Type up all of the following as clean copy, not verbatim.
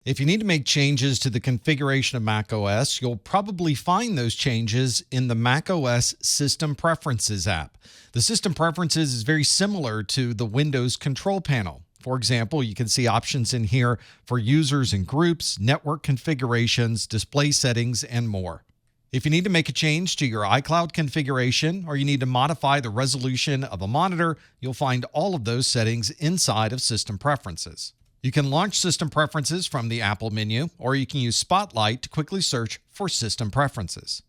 If you need to make changes to the configuration of macOS, you'll probably find those changes in the macOS System Preferences app. The System Preferences is very similar to the Windows control panel. For example, you can see options in here for users and groups, network configurations, display settings, and more. If you need to make a change to your iCloud configuration or you need to modify the resolution of a monitor, you'll find all of those settings inside of System Preferences. You can launch System Preferences from the Apple menu, or you can use Spotlight to quickly search for System Preferences.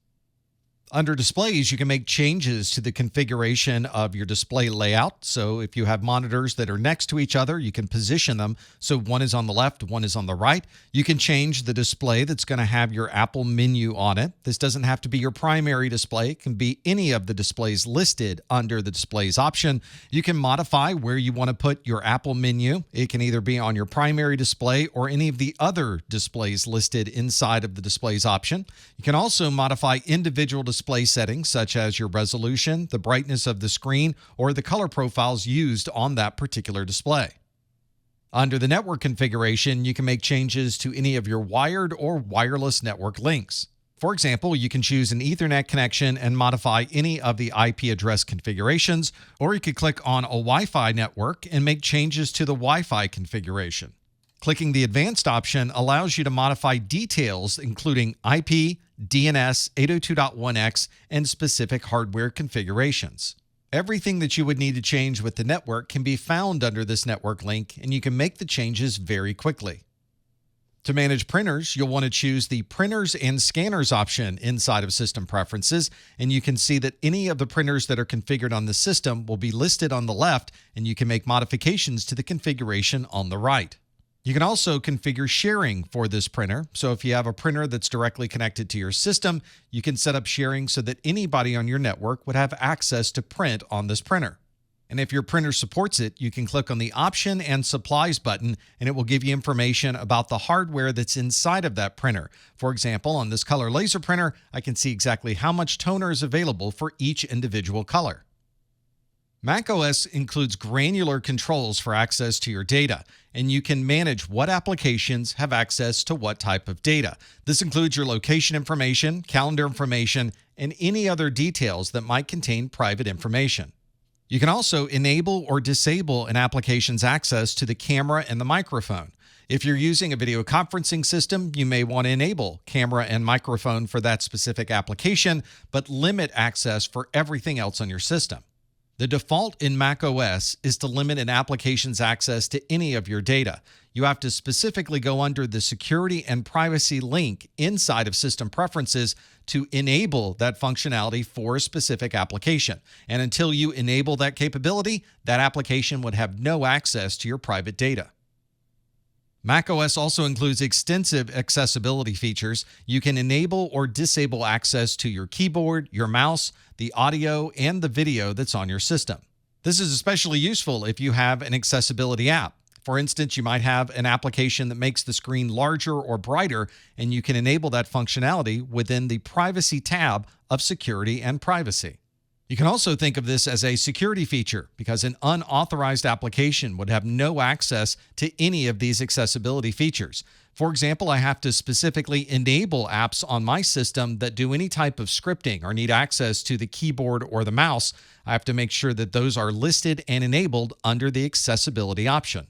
Under Displays, you can make changes to the configuration of your display layout. So if you have monitors that are next to each other, you can position them so one is on the left, one is on the right. You can change the display that's going to have your Apple menu on it. This doesn't have to be your primary display. It can be any of the displays listed under the Displays option. You can modify where you want to put your Apple menu. It can either be on your primary display or any of the other displays listed inside of the Displays option. You can also modify individual display settings such as your resolution, the brightness of the screen, or the color profiles used on that particular display. Under the network configuration, you can make changes to any of your wired or wireless network links. For example, you can choose an Ethernet connection and modify any of the IP address configurations, or you could click on a Wi-Fi network and make changes to the Wi-Fi configuration. Clicking the Advanced option allows you to modify details including IP, DNS, 802.1x, and specific hardware configurations. Everything that you would need to change with the network can be found under this network link, and you can make the changes very quickly. To manage printers, you'll want to choose the Printers and Scanners option inside of System Preferences, and you can see that any of the printers that are configured on the system will be listed on the left, and you can make modifications to the configuration on the right. You can also configure sharing for this printer. So if you have a printer that's directly connected to your system, you can set up sharing so that anybody on your network would have access to print on this printer. And if your printer supports it, you can click on the Option and Supplies button, and it will give you information about the hardware that's inside of that printer. For example, on this color laser printer, I can see exactly how much toner is available for each individual color. macOS includes granular controls for access to your data, and you can manage what applications have access to what type of data. This includes your location information, calendar information, and any other details that might contain private information. You can also enable or disable an application's access to the camera and the microphone. If you're using a video conferencing system, you may want to enable camera and microphone for that specific application, but limit access for everything else on your system. The default in macOS is to limit an application's access to any of your data. You have to specifically go under the Security and Privacy link inside of System Preferences to enable that functionality for a specific application. And until you enable that capability, that application would have no access to your private data. macOS also includes extensive accessibility features. You can enable or disable access to your keyboard, your mouse, the audio, and the video that's on your system. This is especially useful if you have an accessibility app. For instance, you might have an application that makes the screen larger or brighter, and you can enable that functionality within the Privacy tab of Security and Privacy. You can also think of this as a security feature because an unauthorized application would have no access to any of these accessibility features. For example, I have to specifically enable apps on my system that do any type of scripting or need access to the keyboard or the mouse. I have to make sure that those are listed and enabled under the accessibility option.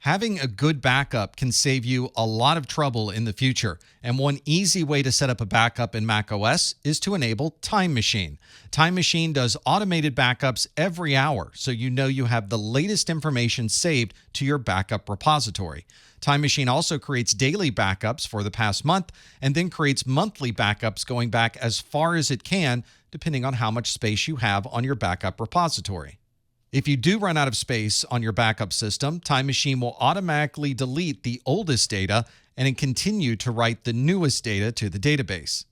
Having a good backup can save you a lot of trouble in the future, and one easy way to set up a backup in macOS is to enable Time Machine. Time Machine does automated backups every hour, so you know you have the latest information saved to your backup repository. Time Machine also creates daily backups for the past month, and then creates monthly backups going back as far as it can, depending on how much space you have on your backup repository. If you do run out of space on your backup system, Time Machine will automatically delete the oldest data and continue to write the newest data to the database.